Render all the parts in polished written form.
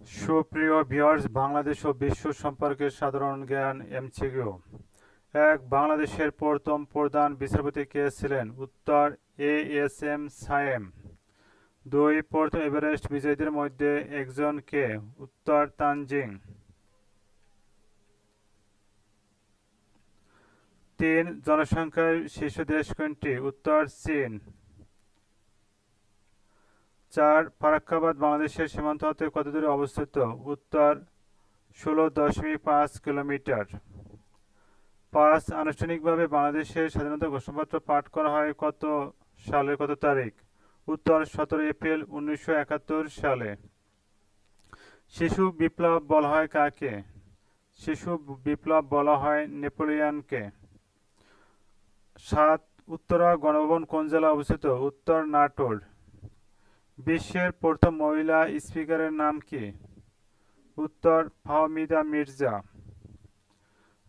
সুপ্রিয় ভিউয়ার্স, বাংলাদেশ ও বিশ্ব সম্পর্কে সাধারণ জ্ঞান এমসিকিউ। এক, বাংলাদেশের প্রথম প্রধান বিচারপতি কে ছিলেন? উত্তর, এ.এস.এম. সায়েম। দুই, প্রথম এভারেস্ট বিজয়ীদের মধ্যে একজন কে? উত্তর, তানজিং। তিন, জনসংখ্যার শীর্ষ দেশ কোনটি? উত্তর, চীন। চার, ফারাক্কাবাদ বাংলাদেশের সীমান্ত হতে কত দূরে অবস্থিত? উত্তর, 16.5 কিলোমিটার। পাঁচ, আনুষ্ঠানিকভাবে বাংলাদেশের স্বাধীনতা ঘোষণাপত্র পাঠ করা হয় কত সালের কত তারিখ? উত্তর, 17 এপ্রিল 1971 সালে। শিশু বিপ্লব বলা হয় কাকে? শিশু বিপ্লব বলা হয় নেপোলিয়নকে। সাত, উত্তরা গণভবন কোন জেলায় অবস্থিত? উত্তর, নাটোর। বিশ্বের প্রথম মহিলা স্পিকারের নাম কি? উত্তর, ফাহমিদা মির্জা।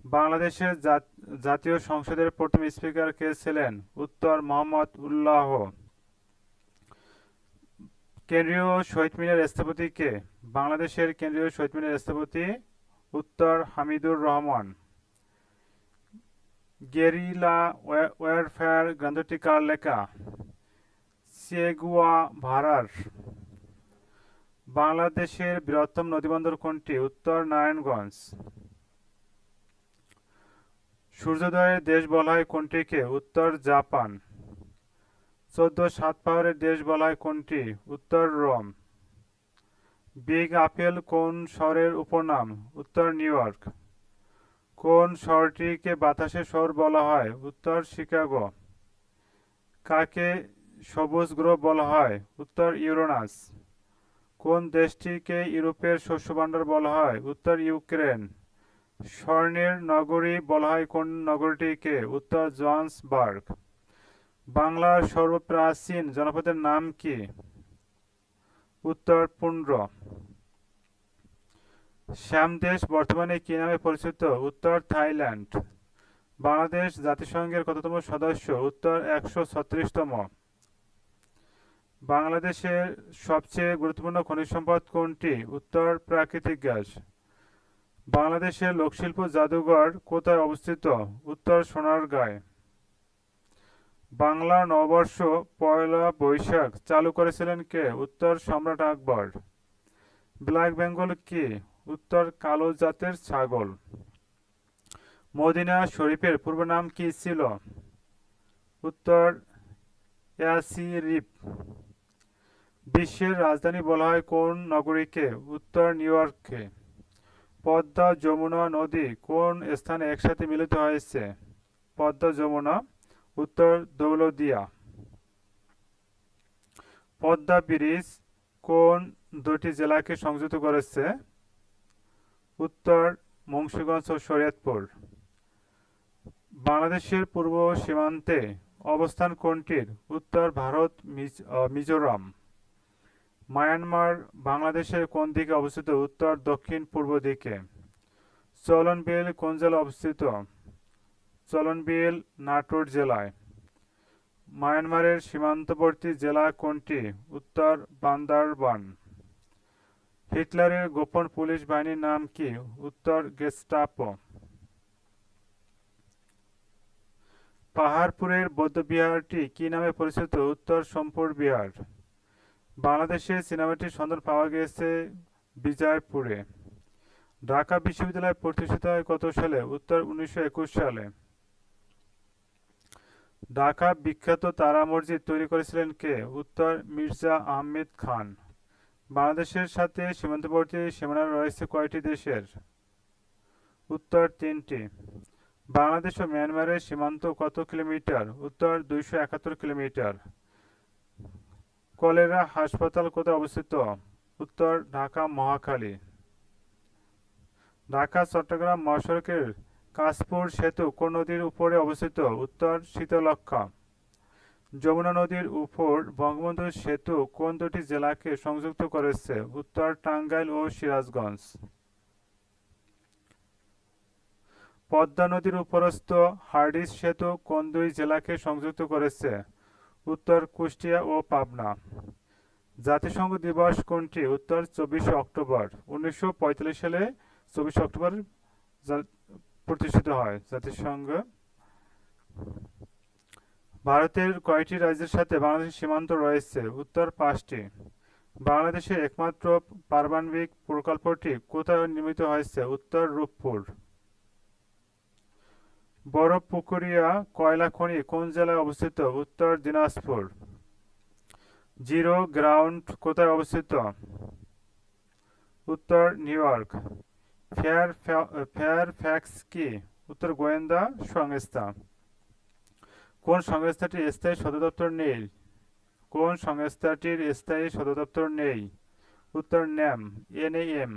বাংলাদেশের জাতীয় সংসদের প্রথম স্পিকার কে ছিলেন? উত্তর, মোহাম্মদ উল্লাহ। কেন্দ্রীয় শহীদ মিনার স্থপতি কে? বাংলাদেশের কেন্দ্রীয় শহীদ মিনার স্থপতি উত্তর, হামিদুর রহমান। গেরিলা ওয়ারফেয়ার গ্রন্থটি কার লেখা? চে গুয়েভারার। বাংলাদেশের বৃহত্তম নদীবন্দর কোনটি? উত্তর, নারায়ণগঞ্জ। সূর্যোদয়ের দেশ বলা হয় কোনটিকে? উত্তর, জাপান। 14 পাহাড়ের দেশ বলা হয় কোনটি? উত্তর, রোম। বিগ আপেল কোন শহরের উপনাম? উত্তর, নিউ ইয়র্ক। কোন শহরটিকে বাতাসের শহর বলা হয়? উত্তর, শিকাগো। কাকে সবুজ গ্রহ বলা হয়? উত্তর, ইউরেনাস। কোন দেশটিকে ইউরোপের শস্য ভাণ্ডার বলা হয়? উত্তর, ইউক্রেন। স্বর্ণের নগরী বলা হয় কোন নগরীটিকে? উত্তর, জোহান্সবার্গ। বাংলার সর্বপ্রাচীন জনপদের নাম কি? উত্তর, পুন্ড্র। শ্যামদেশ বর্তমানে কি নামে পরিচিত? উত্তর, থাইল্যান্ড। বাংলাদেশ জাতিসংঘের কততম সদস্য? উত্তর, 136তম। বাংলাদেশের সবচেয়ে গুরুত্বপূর্ণ খনিজ সম্পদ কোনটি? উত্তর, প্রাকৃতিক গ্যাস। বাংলাদেশের লোকশিল্প জাদুঘর কোথায় অবস্থিত? উত্তর, সোনারগাঁয়ে। বাংলা নববর্ষ পয়লা বৈশাখ চালু করেছিলেন কে? উত্তর, সম্রাট আকবর। ব্ল্যাক বেঙ্গল কি? উত্তর, কালো জাতের ছাগল। মদিনা শরীফের পূর্ব নাম কি ছিল? উত্তর, ইয়াসরিব। বিশ্বের রাজধানী বলা হয় কোন নগরীকে? উত্তর, নিউ ইয়র্ককে। পদ্মা যমুনা নদী কোন স্থানে একসাথে মিলিত হয়েছে? পদ্মা যমুনা। উত্তর, দৌলতদিয়া। পদ্মা ব্রিজ কোন দুটি জেলাকে সংযুক্ত করেছে? উত্তর, মুন্সিগঞ্জ ও শরীয়তপুর। বাংলাদেশের পূর্ব সীমান্তে অবস্থান কোনটির? উত্তর, ভারত মিজোরাম। মায়ানমার বাংলাদেশের কোন দিকে অবস্থিত? উত্তর, দক্ষিণ পূর্ব দিকে। চলন বিল কোন জেলায় অবস্থিত? চলন বিল নাটোর জেলায়। মায়ানমারের সীমান্তবর্তী জেলা কোনটি? উত্তর, বান্দারবান। হিটলারের গোপন পুলিশ বাহিনীর নাম কি? উত্তর, গেস্টাপো। পাহাড়পুরের বৌদ্ধবিহারটি কি নামে পরিচিত? উত্তর, সোমপুর বিহার। বাংলাদেশে সিনেমাটির সন্ধান পাওয়া গেছে বিজয়পুরে। ঢাকা বিশ্ববিদ্যালয় প্রতিষ্ঠিত হয় কত সালে? উত্তর, 1921 সালে। ঢাকা বিখ্যাত তারা মসজিদ তৈরি করেছিলেন কে? উত্তর, মির্জা আহমেদ খান। বাংলাদেশের সাথে সীমান্তবর্তী সীমানা রয়েছে কয়টি দেশের? উত্তর, 3টি। বাংলাদেশ ও মিয়ানমারের সীমান্ত কত কিলোমিটার? উত্তর, 271 কিলোমিটার। কলেরা হাসপাতাল কোথায় অবস্থিত? উত্তর, ঢাকা মহাখালী। ঢাকা চট্টগ্রাম মহাসড়কের কাশপুর সেতু কোন নদীর উপরে অবস্থিত? উত্তর, শীতলক্ষ্যা। যমুনা নদীর উপর বঙ্গবন্ধু সেতু কোন দুটি জেলাকে সংযুক্ত করেছে? উত্তর, টাঙ্গাইল ও সিরাজগঞ্জ। পদ্মা নদীর উপরস্থ হার্ডিঞ্জ সেতু কোন দুই জেলাকে সংযুক্ত করেছে? উত্তর, কুষ্টিয়া ও পাবনা। জাতিসংঘ দিবস কোনটি? উত্তর 24শে অক্টোবর। 1945 সালে 24শে অক্টোবর প্রতিষ্ঠিত হয় জাতিসংঘ। ভারতের কয়টি রাজ্যের সাথে বাংলাদেশের সীমান্ত রয়েছে? উত্তর 5টি। বাংলাদেশের একমাত্র পারমাণবিক প্রকল্পটি কোথায় নির্মিত হয়েছে? উত্তর রূপপুর। বড়পুকুরিয়া কয়লা খনি কোন জেলায় অবস্থিত? উত্তর দিনাজপুর। জিরো গ্রাউন্ড কোথায় অবস্থিত? উত্তর নিউ ইয়র্ক। ফেয়ারফ্যাক্স কি? উত্তর গোয়েন্দা সংস্থা। কোন সংস্থাটির স্থায়ী সদর দপ্তর নেই? কোন সংস্থাটির স্থায়ী সদর দপ্তর নেই? উত্তর ন্যাম, NAM।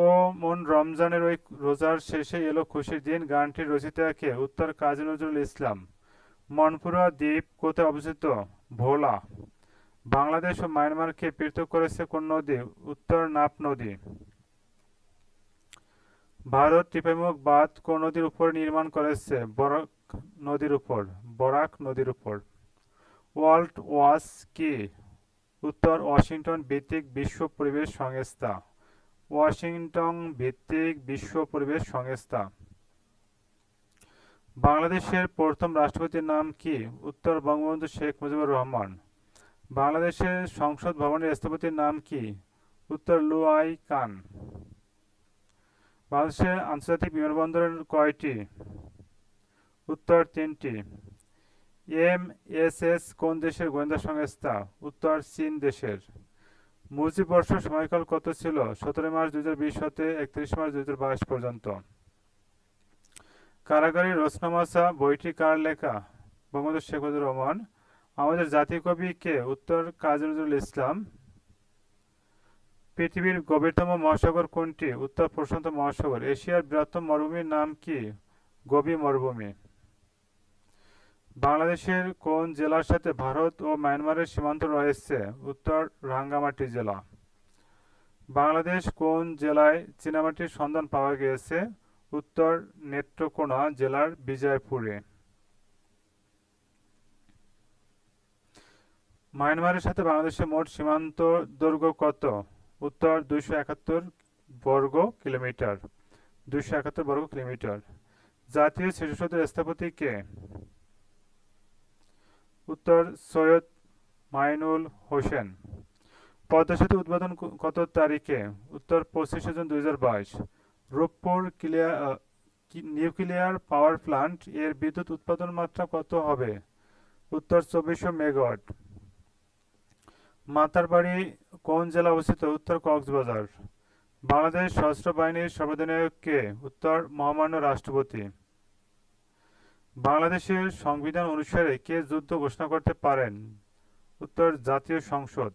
ও মন রমজানের ওই রোজার শেষে এলো খুশির দিন গানটির রচয়িতা কে? উত্তর কাজী নজরুল ইসলাম। মনপুরা দ্বীপ কোথায় অবস্থিত? ভোলা। বাংলাদেশ ও মায়ানমারকে পৃথক করেছে কোন নদী? উত্তর নাফ নদী। ভারত ত্রিপেমুখ বাঁধ কোন নদীর উপর নির্মাণ করেছে? বরাক নদীর উপর। বরাক নদীর উপর। ওয়ার্ল্ড ওয়াচ কি? উত্তর ওয়াশিংটন ভিত্তিক বিশ্ব পরিবেশ সংস্থা। ওয়াশিংটন ভিত্তিক বিশ্ব পরিবেশ সংস্থা। বাংলাদেশের প্রথম রাষ্ট্রপতির নাম কি? উত্তর বঙ্গবন্ধু শেখ মুজিবুর রহমান। বাংলাদেশের সংসদ ভবনের স্থপতির নাম কি? উত্তর লুআই কান। বাংলাদেশের আন্তর্জাতিক বিমানবন্দর কয়টি? উত্তর 3টি। MSS কোন দেশের গোয়েন্দা সংস্থা? উত্তর চীন দেশের। মুজিব বর্ষ সময়কাল কত ছিল? 17 মার্চ 2020 হতে 31 মার্চ 2022 পর্যন্ত। কারাগারের রোশনামচা বইটি কার লেখা? বঙ্গবন্ধু শেখ মুজিবুর রহমান। আমাদের জাতীয় কবি কে? উত্তর কাজী নজরুল ইসলাম। পৃথিবীর গভীরতম মহাসাগর কোনটি? উত্তর প্রশান্ত মহাসাগর। এশিয়ার বৃহত্তম মরুভূমির নাম কি? গোবি মরুভূমি। বাংলাদেশের কোন জেলার সাথে ভারত ও মায়ানমারের সীমান্ত রয়েছে? উত্তর রাঙ্গামাটি জেলা। বাংলাদেশ কোন জেলায় চীনামাটির সন্ধান পাওয়া গিয়েছে? উত্তর নেত্রকোনা জেলার বিজয়পুরে। মায়ানমারের সাথে বাংলাদেশের মোট সীমান্ত দৈর্ঘ্য কত? উত্তর 271 বর্গ কিলোমিটার। 271 বর্গ কিলোমিটার। জাতীয় স্মৃতিসৌধের স্থপতি কে? উত্তর সৈয়দ মাইনুল হোসেন। পদ্মা সেতু উদ্বোধন কত তারিখে? উত্তর 25শে June 2022। Rooppur nuclear power plant এর বিদ্যুৎ উৎপাদন মাত্রা কত হবে? উত্তর 2400 মেগাওয়াট। মাতারবাড়ি কোন জেলা অবস্থিত? উত্তর কক্সবাজার। বাংলাদেশ সশস্ত্র বাহিনীর সর্বাধিনায়ক কে? উত্তর মহামান্য রাষ্ট্রপতি। বাংলাদেশের সংবিধান অনুসারে কে যুদ্ধ ঘোষণা করতে পারেন? উত্তর জাতীয় সংসদ।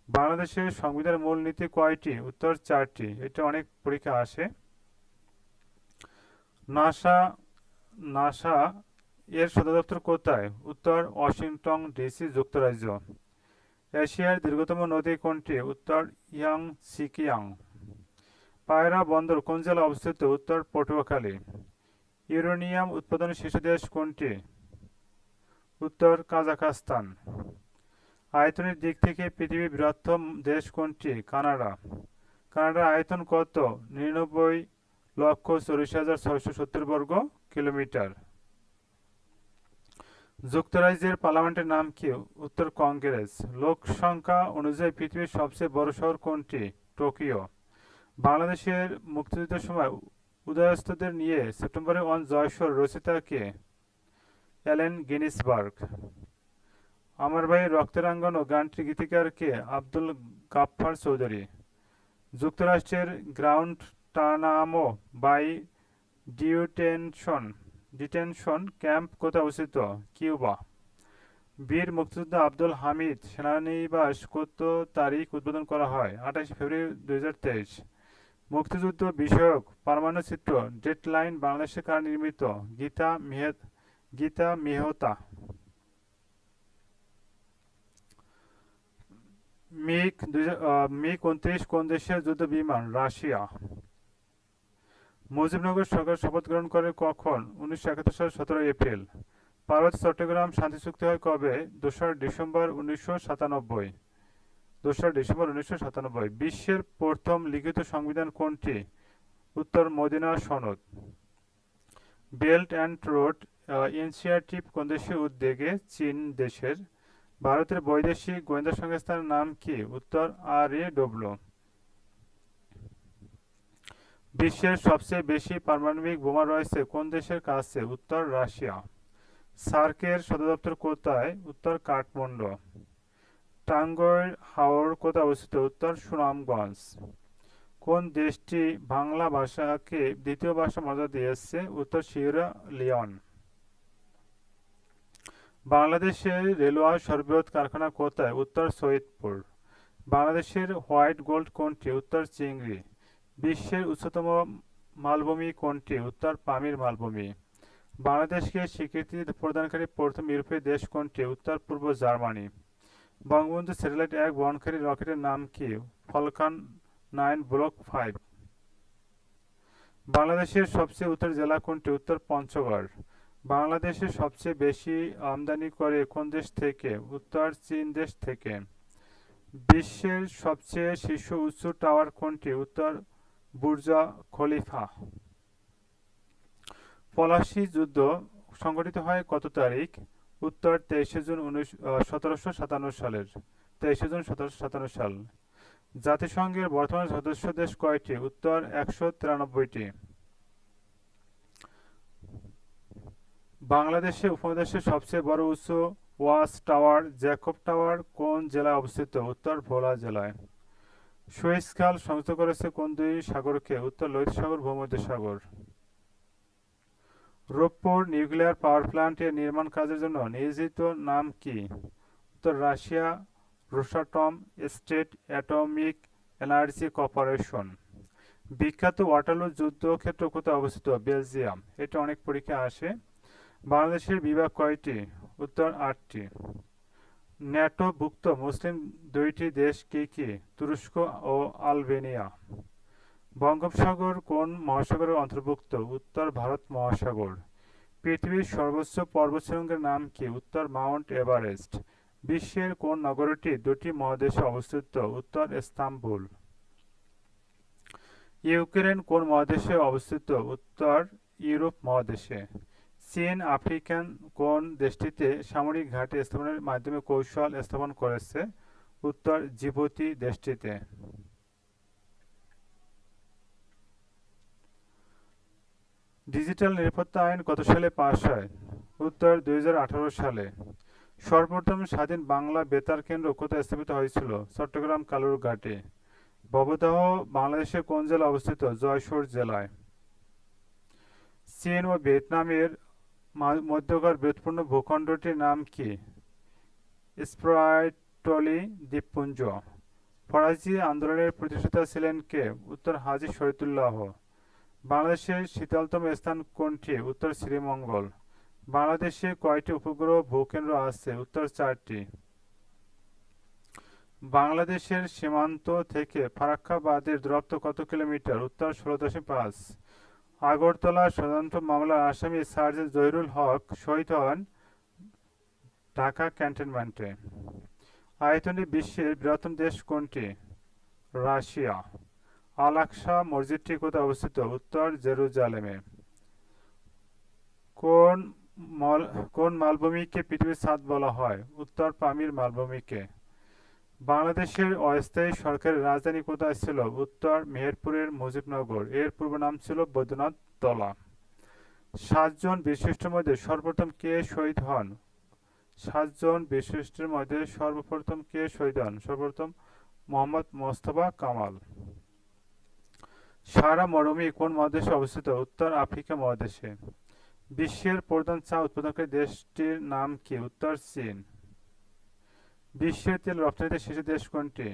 বাংলাদেশের সংবিধানের মূলনীতি কয়টি? উত্তর 4টি। এটা অনেক পরীক্ষা আসে। নাসা নাসা এর সদর দপ্তর কোথায়? উত্তর ওয়াশিংটন DC, যুক্তরাজ্য। এশিয়ার দীর্ঘতম নদী কোনটি? উত্তর ইয়াংসিকিয়াং। পায়রা বন্দর কোন জেলায় অবস্থিত? উত্তর পটুয়াখালী। ইউরেনিয়াম উৎপাদনের শীর্ষ দেশ কোনটি? উত্তর কাজাখস্তান। আয়তনের দিক থেকে পৃথিবীর বৃহত্তম দেশ কোনটি? কানাডা। কানাডার আয়তন কত? 99,40,670 বর্গ কিলোমিটার। যুক্তরাজ্যের পার্লামেন্টের নাম কি? উত্তর কংগ্রেস। লোক সংখ্যা অনুযায়ী পৃথিবীর সবচেয়ে বড় শহর কোনটি? টোকিও। বাংলাদেশের মুক্তিযুদ্ধের সময় উদয়স্তদের নিয়ে সেপ্টেম্বরে 1 জয়সর রচিতা কে? অ্যালেন গিনিসবার্গ। আমার ভাই রক্তেরাঙ্গন ও গানটির গীতিকার কে? আব্দুল গাফফার চৌধুরী। যুক্তরাষ্ট্রের গুয়ান্টানামো বাই ডিটেনশন ক্যাম্প কোথায় অবস্থিত? কিউবা। বীর মুক্তিযোদ্ধা আব্দুল হামিদ সেনানিবাস কত তারিখ উদ্বোধন করা হয়? 28শে ফেব্রুয়ারি 2023। মুক্তিযুদ্ধ বিষয়ক পরমাণু চিত্র ডেডলাইন বাংলাদেশে কারা নির্মিত? গীতা মেহতা। মিগ-29 কোন দেশের যুদ্ধ বিমান? রাশিয়া। মুজিবনগর সরকার শপথ গ্রহণ করে কখন? 1971 সালের 17 এপ্রিল। ভারত চট্টগ্রাম শান্তি চুক্তি হয় কবে? 2রা ডিসেম্বর 1997। বিশ্বের প্রথম লিখিত সংবিধান কোনটি? উত্তর মদিনা সনদ। বেল্ট অ্যান্ড রোড ইনিশিয়েটিভ কোন দেশের উদ্যোগে? চীন দেশের। ভারতের বৈদেশিক গোয়েন্দা সংস্থার নাম কি? উত্তর RAW। বিশ্বের সবচেয়ে বেশি পারমাণবিক বোমা রয়েছে কোন দেশের কাছে? উত্তর রাশিয়া। সার্কের সদর দপ্তর কোথায়? উত্তর কাঠমান্ডু। টাঙ্গুয়ার হাওর কোথায় অবস্থিত? উত্তর সুনামগঞ্জ। কোন দেশটি বাংলা ভাষাকে দ্বিতীয় ভাষা মর্যাদা দিয়েছে? উত্তর সিয়েরা লিওন। বাংলাদেশের রেলওয়ে সর্ববৃহৎ কারখানা কোথায়? উত্তর সৈয়দপুর। বাংলাদেশের হোয়াইট গোল্ড কোনটি? উত্তর চিংড়ি। বিশ্বের উচ্চতম মালভূমি কোনটি? উত্তর পামির মালভূমি। বাংলাদেশকে স্বীকৃতি প্রদানকারী প্রথম ইউরোপীয় দেশ কোনটি? উত্তর পূর্ব জার্মানি। বঙ্গবন্ধু স্যাটেলাইট 1 বহনকারী রকেটের নাম কি? ফলকান 9 ব্লক 5। বাংলাদেশের সবচেয়ে উত্তর জেলা কোনটি? উত্তর পঞ্চগড়। বাংলাদেশে সবচেয়ে বেশি আমদানি করে কোন দেশ থেকে? উত্তর চীন দেশ থেকে। বিশ্বের সবচেয়ে শীর্ষ উঁচু টাওয়ার কোনটি? উত্তর বুর্জ খলিফা। পলাশী যুদ্ধ সংঘটিত হয় কত তারিখ? উত্তর 23শে জুন 1757 সালের। 23শে জুন 1757 সাল। জাতিসংঘের বর্তমান সদস্য দেশ কয়টি? উত্তর 193টি। বাংলাদেশে উপমহাদেশের সবচেয়ে বড় উঁচু ওয়াচ টাওয়ার জ্যাকব টাওয়ার কোন জেলায় অবস্থিত? উত্তর ভোলা জেলায়। সুয়েজ খাল সংযুক্ত করেছে কোন দুই সাগরকে? উত্তর লোহিত সাগর ভূমধ্যসাগর। রূপপুর নিউক্লিয়ার পাওয়ার প্ল্যান্টের নির্মাণ কাজের জন্য নিয়োজিত নাম কি? উত্তর Russia Rosatom state atomic energy corporation. বিখ্যাত ওয়াটারলু যুদ্ধক্ষেত্র কোথায় অবস্থিত? বেলজিয়াম। এটা অনেক পরীক্ষা আসে। বাংলাদেশের বিভাগ কয়টি? উত্তর 8টি। ন্যাটোভুক্ত মুসলিম দুইটি দেশ কি কি? তুরস্ক ও আলবেনিয়া। বঙ্গোপসাগর কোন মহাসাগরের অন্তর্ভুক্ত? উত্তর ভারত মহাসাগর। পৃথিবীর সর্বোচ্চ পর্বতশৃঙ্গের নাম কি? উত্তর মাউন্ট এভারেস্ট। বিশ্বের কোন নগরীটি দুটি মহাদেশে অবস্থিত? উত্তর ইস্তাম্বুল। ইউক্রেন কোন মহাদেশে অবস্থিত? উত্তর ইউরোপ মহাদেশে। চীন আফ্রিকান কোন দেশটিতে সামরিক ঘাঁটি স্থাপনের মাধ্যমে কৌশল স্থাপন করেছে? উত্তর জিবুতি দেশটিতে। ডিজিটাল নিরাপত্তা আইন কত সালে পাস হয়? উত্তর 2018 সালে। সর্বপ্রথম স্বাধীন বাংলা বেতার কেন্দ্র কোথায় স্থাপিত হয়েছিল? চট্টগ্রাম কালুরঘাটে। ভবদহ বাংলাদেশের কোন জেলায় অবস্থিত? যশোর জেলায়। চীন ও ভিয়েতনামের মধ্যকার বৃহৎপূর্ণ ভূখণ্ডটির নাম কি? স্প্রাইটলি দ্বীপপুঞ্জ। ফরাজি আন্দোলনের প্রতিষ্ঠাতা ছিলেন কে? উত্তর হাজী শরীয়তুল্লাহ। বাংলাদেশের শীতলতম স্থান কোনটি? উত্তর শ্রীমঙ্গল। বাংলাদেশে কয়টি উপগ্রহ ভূকেন্দ্র আছে? উত্তর 4টি। বাংলাদেশের সীমান্ত থেকে ফারাক্কাবাদের দূরত্ব কত কিলোমিটার? উত্তর 16.5। আগরতলা ষড়যন্ত্র মামলার আসামি সার্জেন্ট জহিরুল হক শহীদ হন ঢাকা ক্যান্টনমেন্টে। আয়তনে বিশ্বের বৃহত্তম দেশ কোনটি? রাশিয়া। আল আকসা মসজিদটি কোথায় অবস্থিত? উত্তর জেরুজালেমে। কোন কোন মালভূমিকে পৃথিবীর ছাদ বলা হয়? উত্তর পামির মালভূমিকে। বাংলাদেশের অস্থায়ী সরকারের রাজধানী কোথায় ছিল? উত্তর মেহেরপুরের মুজিবনগর। এর পূর্ব নাম ছিল বৈদ্যনাথ তলা। 7 জন বীরশ্রেষ্ঠের মধ্যে সর্বপ্রথম কে শহীদ হন? 7 জন বীরশ্রেষ্ঠের মধ্যে সর্বপ্রথম কে শহীদ হন? সর্বপ্রথম মোহাম্মদ মোস্তফা কামাল। সাহারা মরুভূমি কোন মহাদেশে অবস্থিত? উত্তর আফ্রিকা মহাদেশে। বিশ্বের প্রধান চা উৎপাদনকারী দেশটির নাম কি? উত্তর চীন। বিশ্বের তেল রপ্তানিতে শীর্ষ দেশ কোনটি?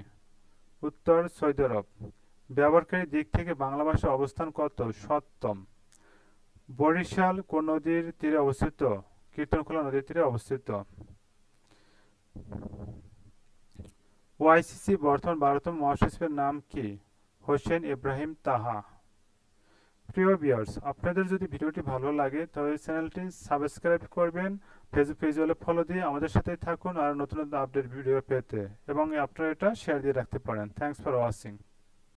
উত্তর সৌদি আরব। ব্যবহারকারীর দিক থেকে বাংলা ভাষার অবস্থান কত? 7ম। বরিশাল কোন নদীর তীরে অবস্থিত? কীর্তনখোলা নদীর তীরে অবস্থিত। ওআইসিসি বর্তমান 12তম মহাসচিবের নাম কি? হোসেন ইব্রাহিম তাহা। প্রিয় ভিউয়ার্স, আপনাদের যদি ভিডিওটি ভালো লাগে তবে চ্যানেলটি সাবস্ক্রাইব করবেন, ফেসবুক পেজ হলে ফলো দিয়ে আমাদের সাথেই থাকুন আর নতুন নতুন আপডেট ভিডিও পেতে, এবং আপনারা এটা শেয়ার দিয়ে রাখতে পারেন। Thanks for watching.